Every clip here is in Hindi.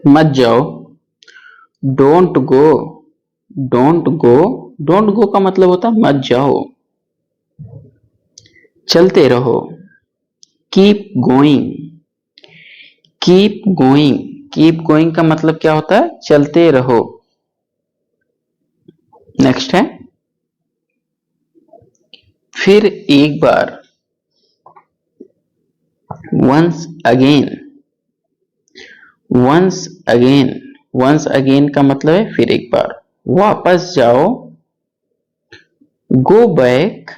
मत जाओ। Don't go. Don't go. Don't go का मतलब होता है मत जाओ। चलते रहो। Keep going. Keep going. Keep going का मतलब क्या होता है? चलते रहो। नेक्स्ट है फिर एक बार। Once again. Once again. Once again का मतलब है फिर एक बार। वापस जाओ। Go back.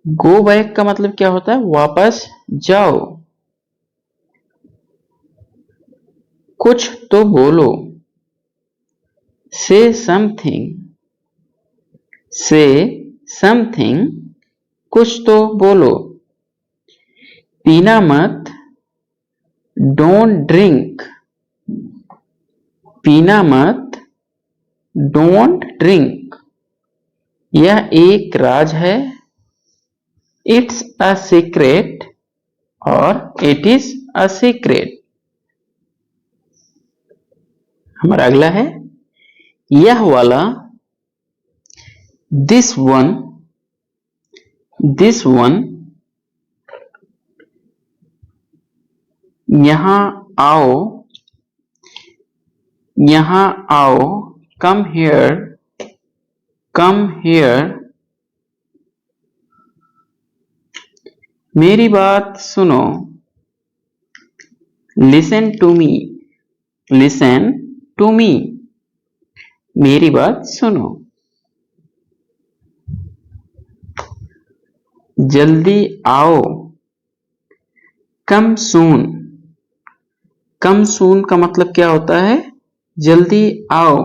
गो बैक का मतलब क्या होता है? वापस जाओ। कुछ तो बोलो। से समथिंग। से समथिंग। कुछ तो बोलो। पीना मत। Don't drink. पीना मत। Don't drink. यह एक राज है। It's a secret. और इट इज अ सीक्रेट। हमारा अगला है यह वाला। This one. This one. यहां आओ। यहां आओ। Come here. Come here. मेरी बात सुनो। Listen to me. Listen to me. मेरी बात सुनो। जल्दी आओ। कम सून। कम सून का मतलब क्या होता है? जल्दी आओ।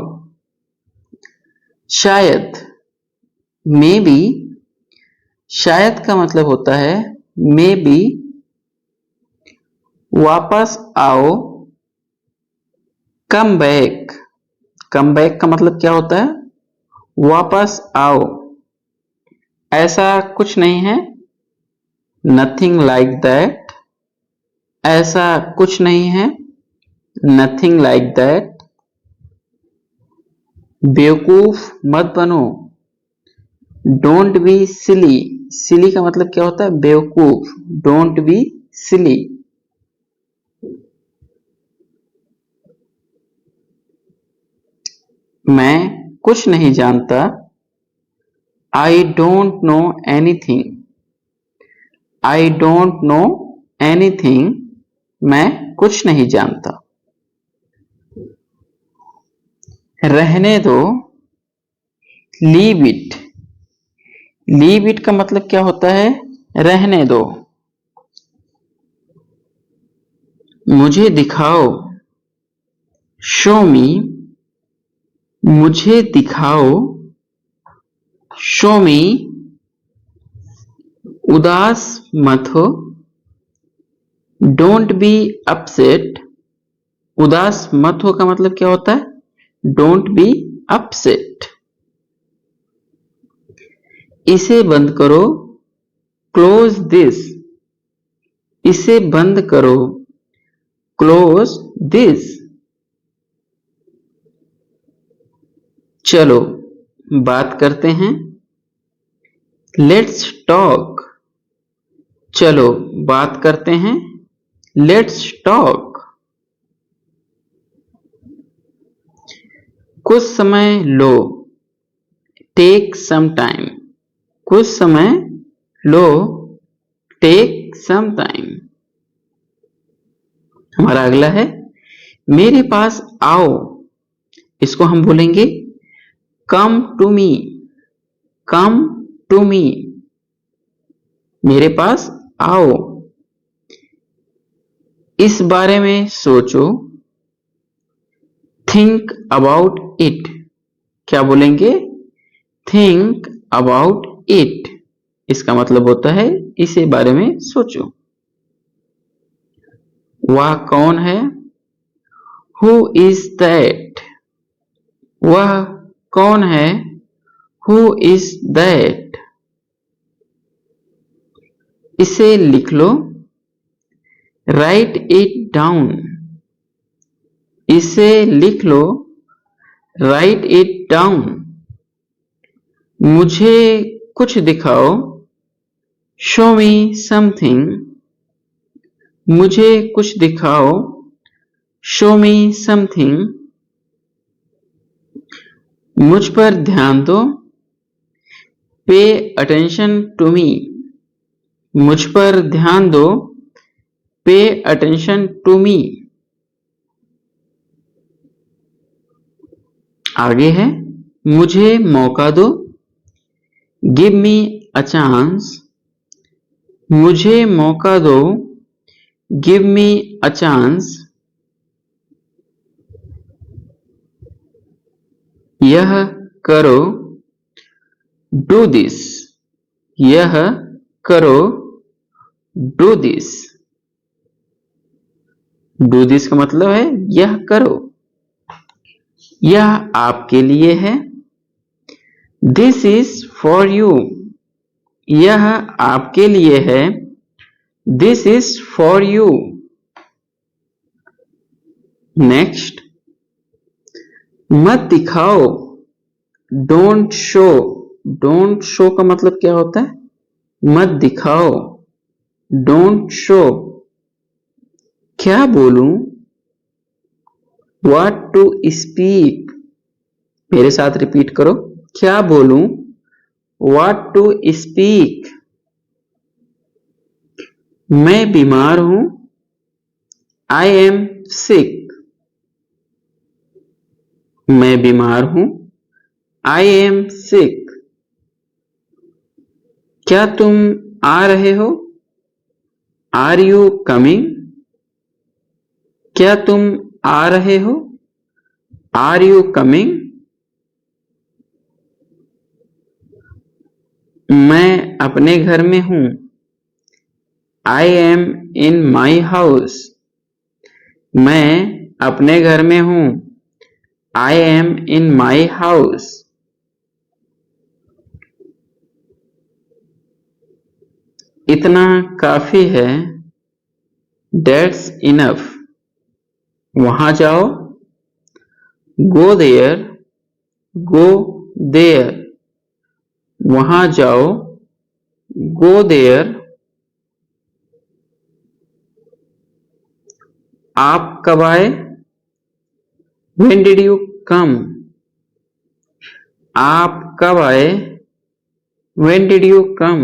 शायद। May be. शायद का मतलब होता है मे बी। वापस आओ। Come back. कम बैक का मतलब क्या होता है? वापस आओ। ऐसा कुछ नहीं है। Nothing like that. ऐसा कुछ नहीं है। Nothing like that. बेवकूफ मत बनो। Don't be silly. सिली का मतलब क्या होता है? बेवकूफ। Don't be silly. मैं कुछ नहीं जानता। आई don't know anything. I don't know anything. मैं कुछ नहीं जानता। रहने दो। Leave it. लीव इट का मतलब क्या होता है? रहने दो। मुझे दिखाओ। शो मी। मुझे दिखाओ। शो मी। उदास मत हो। Don't be upset. उदास मत हो का मतलब क्या होता है? Don't be upset. इसे बंद करो। Close this. इसे बंद करो। Close this. चलो बात करते हैं। Let's talk. चलो बात करते हैं। Let's talk. कुछ समय लो। Take some time. कुछ समय लो। Take some time. हमारा अगला है मेरे पास आओ। इसको हम बोलेंगे come to me. Come to me. मेरे पास आओ। इस बारे में सोचो। Think about it. क्या बोलेंगे? Think about it. इसका मतलब होता है इसे बारे में सोचो। वह कौन है? Who is that. वह कौन है? Who is that. इसे लिख लो। Right it down. इसे लिख लो, राइट इट डाउन। मुझे कुछ दिखाओ, शो मी समथिंग। मुझे कुछ दिखाओ, शो मी समथिंग। मुझ पर ध्यान दो, पे अटेंशन टू मी। मुझ पर ध्यान दो, पे अटेंशन टू मी। आगे है, मुझे मौका दो, गिव मी अ चांस। मुझे मौका दो, गिव मी अ चांस। यह करो, डू दिस। यह करो, डू दिस। डू दिस का मतलब है यह करो। यह आपके लिए है, दिस इज फॉर यू। यह आपके लिए है, this is for you. Next, मत दिखाओ, डोंट शो। डोंट शो का मतलब क्या होता है? मत दिखाओ, डोंट शो। क्या बोलूं? What to speak. मेरे साथ रिपीट करो, क्या बोलूं? What to speak. मैं बीमार हूं, आई एम सिक। मैं बीमार हूं, आई एम सिक। क्या तुम आ रहे हो? Are you coming. क्या तुम आ रहे हो? Are you coming. मैं अपने घर में हूं, I am in my house. मैं अपने घर में हूं, I am in my house. इतना काफी है, डेट्स इनफ। वहां जाओ, गो देयर। Go there. वहां जाओ, गो देयर। आप कब आए? When did you come? आप कब आए? When did you come?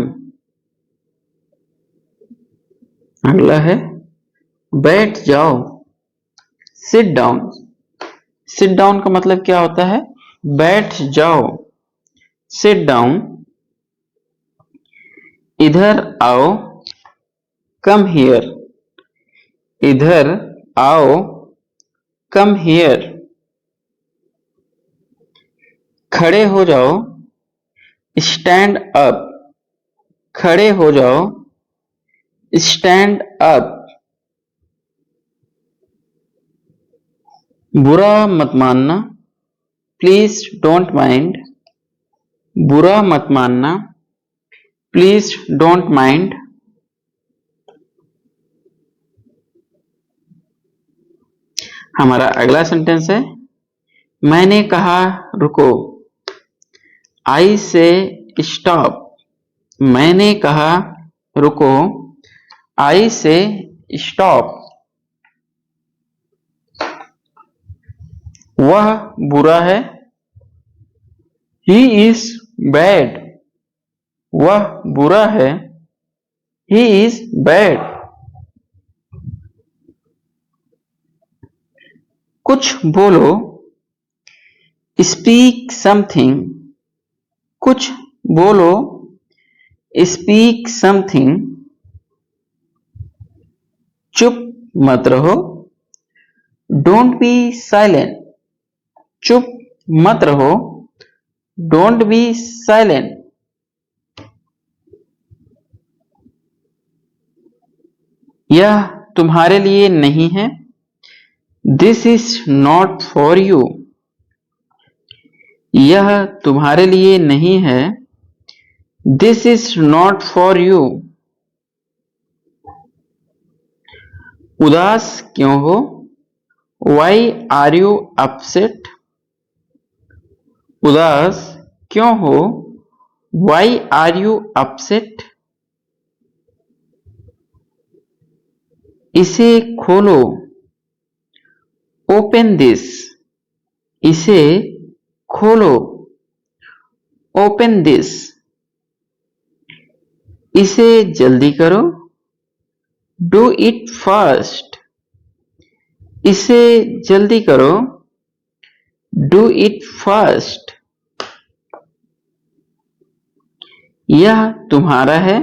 अगला है, बैठ जाओ, सिट डाउन। सिट डाउन का मतलब क्या होता है? बैठ जाओ, सिट डाउन। इधर आओ, कम हियर। इधर आओ, कम हियर। खड़े हो जाओ, स्टैंड अप। खड़े हो जाओ, स्टैंड अप। बुरा मत मानना, प्लीज डोंट माइंड। बुरा मत मानना, प्लीज डोंट माइंड। हमारा अगला सेंटेंस है, मैंने कहा रुको, आई से स्टॉप। मैंने कहा रुको, आई से स्टॉप। वह बुरा है, ही इज बैड। वह बुरा है, ही इज बैड। कुछ बोलो, स्पीक समथिंग। कुछ बोलो, स्पीक समथिंग। चुप मत रहो, डोंट बी साइलेंट। चुप मत रहो, डोंट बी साइलेंट। यह तुम्हारे लिए नहीं है, this is not for you. यह तुम्हारे लिए नहीं है, this is not for you. उदास क्यों हो? Why are you upset? उदास क्यों हो? Why are you upset? इसे खोलो, ओपन दिस। इसे खोलो, ओपन दिस। इसे जल्दी करो, डू इट फास्ट। इसे जल्दी करो, डू इट फास्ट। यह तुम्हारा है,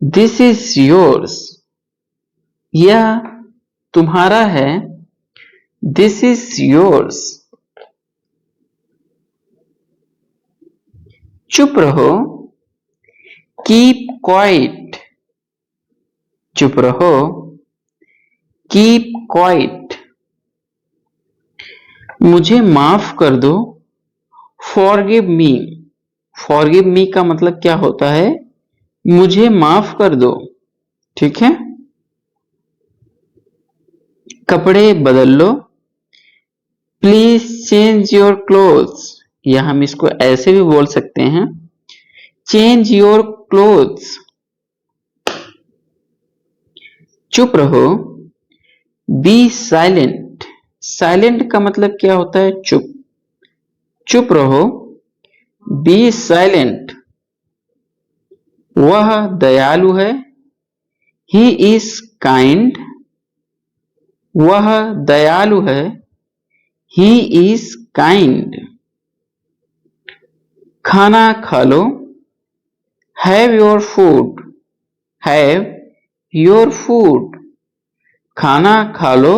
दिस इज योर्स। यह तुम्हारा है, दिस इज योर्स। चुप रहो, कीप क्वाइट। चुप रहो, कीप क्वाइट। मुझे माफ कर दो, फॉरगिव मी। फॉरगिव मी का मतलब क्या होता है? मुझे माफ कर दो। ठीक है। कपड़े बदल लो, प्लीज चेंज योर क्लोथ्स। या हम इसको ऐसे भी बोल सकते हैं, चेंज योर क्लोथ्स। चुप रहो, बी साइलेंट। साइलेंट का मतलब क्या होता है? चुप। चुप रहो, बी साइलेंट। वह दयालु है, ही इज काइंड। वह दयालु है, ही इज काइंड। खाना खा लो, have your food. Have your food. खाना खा लो,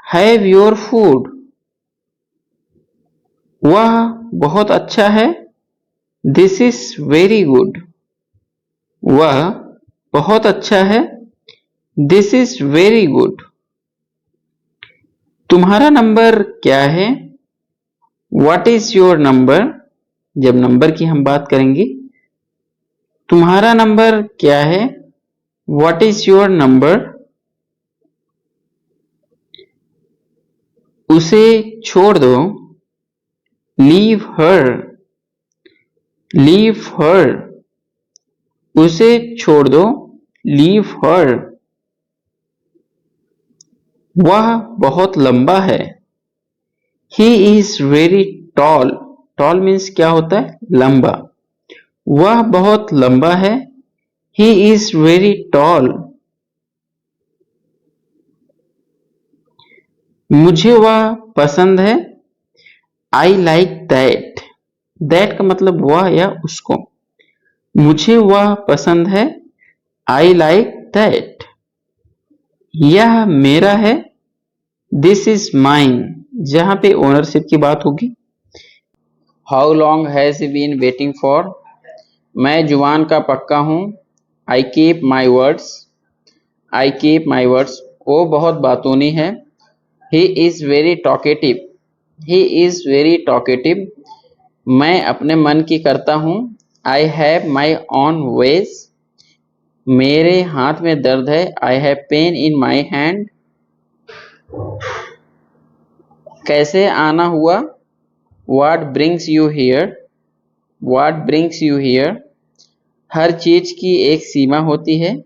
हैव योर फूड। वह बहुत अच्छा है, दिस इज वेरी गुड। वह बहुत अच्छा है, दिस इज वेरी गुड। तुम्हारा नंबर क्या है? What is your number? जब नंबर की हम बात करेंगे, तुम्हारा नंबर क्या है? What is your number? उसे छोड़ दो, लीव हर। Leave her. उसे छोड़ दो, लीव हर। वह बहुत लंबा है, he is very tall. Toll means क्या होता है? लंबा। वह बहुत लंबा है, ही इज वेरी टॉल। मुझे वह पसंद है, आई लाइक दैट। दैट का मतलब वह या उसको। मुझे वह पसंद है, आई लाइक दैट। यह मेरा है, दिस इज माइन। जहां पे ओनरशिप की बात होगी। How long has he been waiting for? मैं जुबान का पक्का हूं, I keep my words. I keep my words. वो बहुत बातूनी है, he is very talkative. He is very talkative. मैं अपने मन की करता हूं, I have my own ways. मेरे हाथ में दर्द है, I have pain in my hand. कैसे आना हुआ? What brings you here? What brings you here? हर चीज की एक सीमा होती है,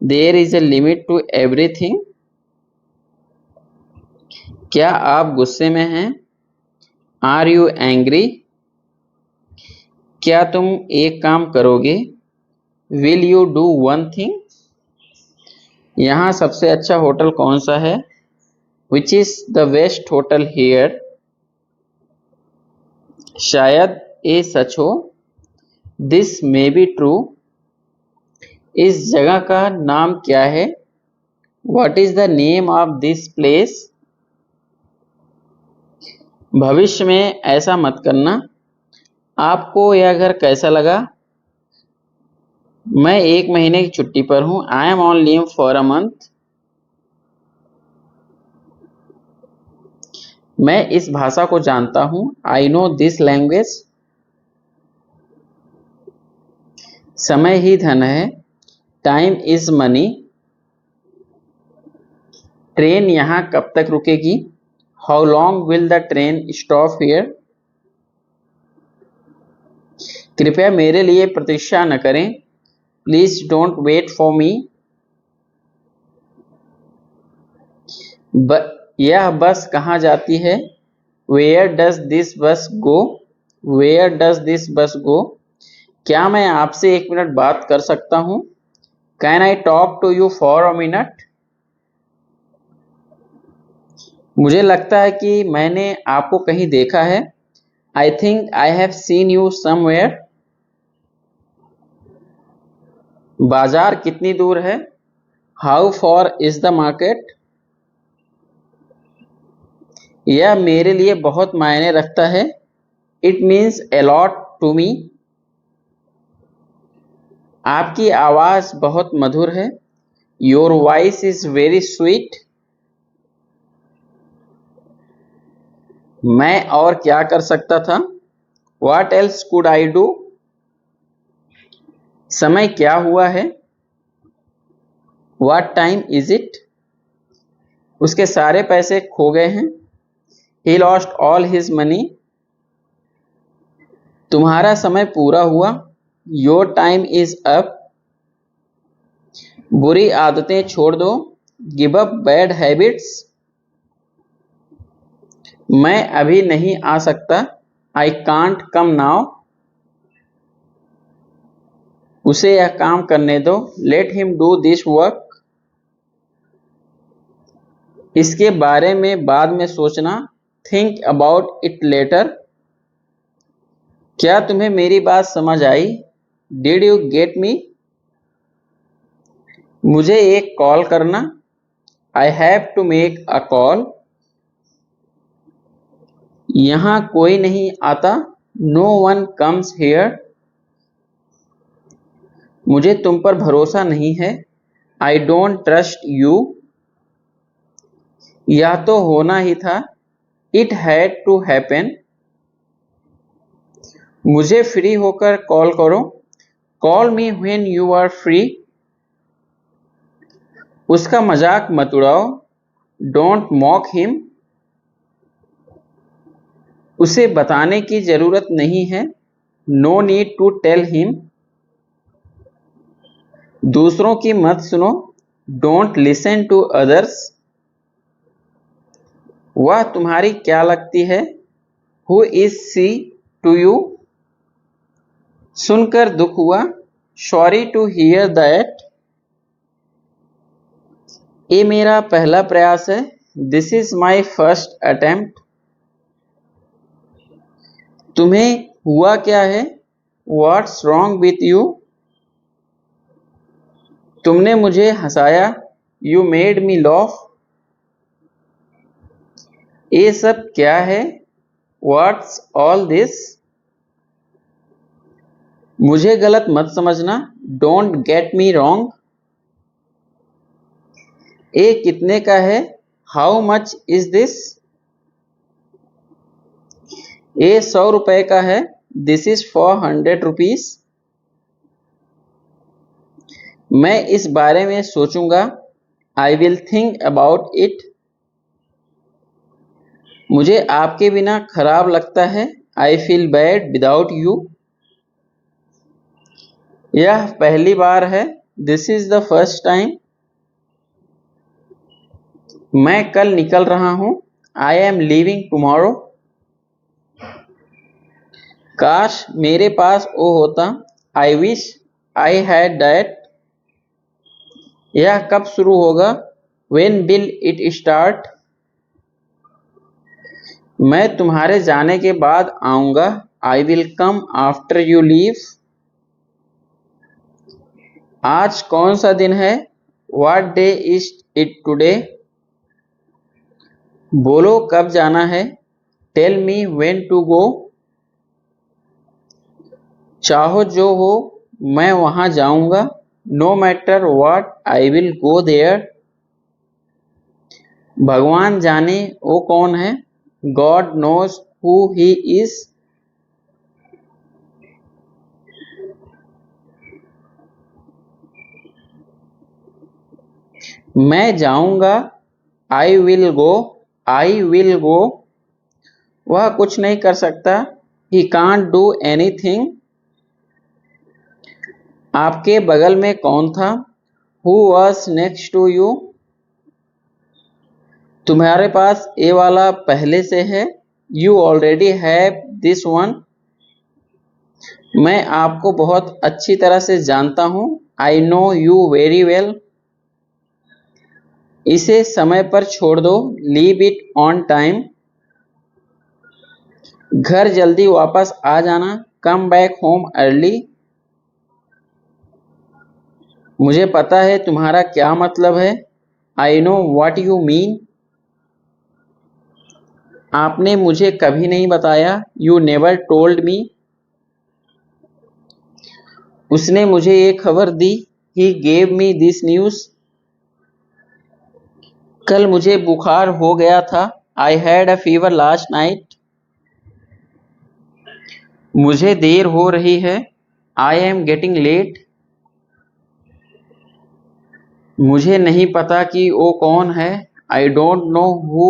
there is a limit to everything. क्या आप गुस्से में हैं? Are you angry? क्या तुम एक काम करोगे? Will you do one thing? यहाँ सबसे अच्छा होटल कौन सा है? Which is the best hotel here? शायद ये सच हो, दिस मे बी ट्रू। इस जगह का नाम क्या है? What is the name of this place? भविष्य में ऐसा मत करना। आपको यह घर कैसा लगा? मैं 1 महीने की छुट्टी पर हूं, I am on leave for a month. मैं इस भाषा को जानता हूं, आई नो दिस लैंग्वेज। समय ही धन है, टाइम इज मनी। ट्रेन यहाँ कब तक रुकेगी? How long will the train stop here? कृपया मेरे लिए प्रतीक्षा न करें। Please don't wait for me. यह बस कहाँ जाती है? वेयर डज दिस बस गो? वेयर डज दिस बस गो? क्या मैं आपसे 1 मिनट बात कर सकता हूँ? Can I talk to you for a minute? मुझे लगता है कि मैंने आपको कहीं देखा है। I think I have seen you somewhere. बाजार कितनी दूर है? How far is the market? यह मेरे लिए बहुत मायने रखता है। It means a lot to me. आपकी आवाज बहुत मधुर है। Your voice is very sweet. मैं और क्या कर सकता था? What else could I do? समय क्या हुआ है? What time is it? उसके सारे पैसे खो गए हैं। He lost all his money. तुम्हारा समय पूरा हुआ। Your time is up. बुरी आदतें छोड़ दो। Give up bad habits. मैं अभी नहीं आ सकता। I can't come now. उसे यह काम करने दो। Let him do this work. इसके बारे में बाद में सोचना। Think about it later. क्या तुम्हें मेरी बात समझ आई? Did you get me? मुझे एक कॉल करना। I have to make a call. यहाँ कोई नहीं आता। No one comes here. मुझे तुम पर भरोसा नहीं है। I don't trust you. यह तो होना ही था। It had to happen. मुझे फ्री होकर कॉल करो। Call me when you are free. उसका मजाक मत उड़ाओ। Don't mock him. उसे बताने की जरूरत नहीं है। No need to tell him. दूसरों की मत सुनो। Don't listen to others. वह तुम्हारी क्या लगती है? Who is she to you? सुनकर दुख हुआ। Sorry to hear that. ये मेरा पहला प्रयास है। This is my first attempt. तुम्हें हुआ क्या है? What's wrong with you? तुमने मुझे हंसाया। You made me laugh. ये सब क्या है? What's all this? मुझे गलत मत समझना। Don't get me wrong. ये कितने का है? How much is this? ये 100 रुपए का है। This is for 100 rupees. मैं इस बारे में सोचूंगा। I will think about it. मुझे आपके बिना खराब लगता है। I feel bad without you. यह पहली बार है। This is the first time. मैं कल निकल रहा हूं। I am leaving tomorrow. काश मेरे पास वो होता। I wish I had that. यह कब शुरू होगा? When will it start? मैं तुम्हारे जाने के बाद आऊंगा। I will come after you leave. आज कौन सा दिन है? What day is it today? बोलो कब जाना है? Tell me when to go. चाहो जो हो मैं वहां जाऊंगा। No matter what, I will go there. भगवान जाने वो कौन है? God knows who he is. मैं जाऊंगा I will go, I will go, वह कुछ नहीं कर सकता। He can't do anything. आपके बगल में कौन था? Who was next to you? तुम्हारे पास ये वाला पहले से है। You already have this one. मैं आपको बहुत अच्छी तरह से जानता हूं। I know you very well. इसे समय पर छोड़ दो। Leave it on time. घर जल्दी वापस आ जाना। Come back home early. मुझे पता है तुम्हारा क्या मतलब है। I know what you mean. आपने मुझे कभी नहीं बताया। You never told me. उसने मुझे ये खबर दी। He gave me this news. कल मुझे बुखार हो गया था। I had a fever last night. मुझे देर हो रही है। I am getting late. मुझे नहीं पता कि वो कौन है। I don't know who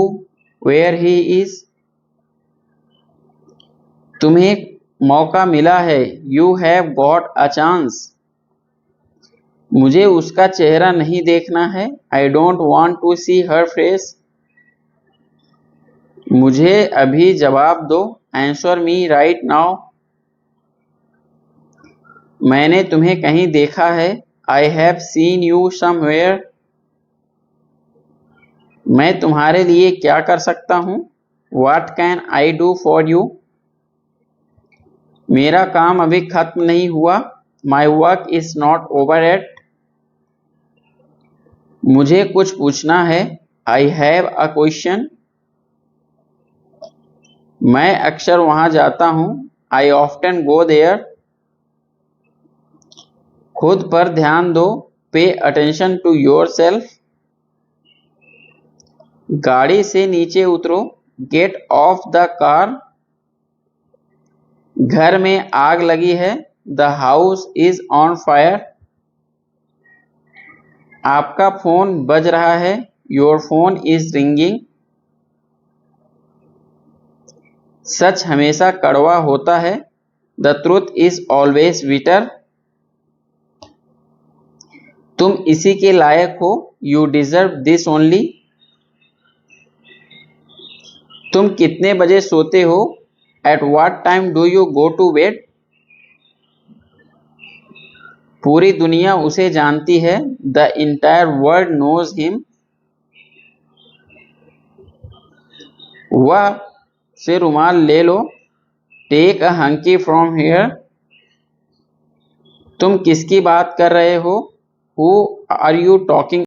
where he is. तुम्हें मौका मिला है। You have got a chance. मुझे उसका चेहरा नहीं देखना है। I don't want to see her face. मुझे अभी जवाब दो। Answer me right now. मैंने तुम्हें कहीं देखा है। I have seen you somewhere. मैं तुम्हारे लिए क्या कर सकता हूँ? What can I do for you? मेरा काम अभी खत्म नहीं हुआ। My work is not over yet. मुझे कुछ पूछना है। I have a question. मैं अक्सर वहां जाता हूं। I often go there. खुद पर ध्यान दो। Pay attention to your self. गाड़ी से नीचे उतरो। Get off the car. घर में आग लगी है। The house is on fire. आपका फोन बज रहा है। Your phone is ringing. सच हमेशा कड़वा होता है। The truth is always bitter. तुम इसी के लायक हो। You deserve this only. तुम कितने बजे सोते हो? At what time do you go to bed? पूरी दुनिया उसे जानती है। The entire world knows him. वह से रुमाल ले लो। Take a hanky from here. तुम किसकी बात कर रहे हो? Who are you talking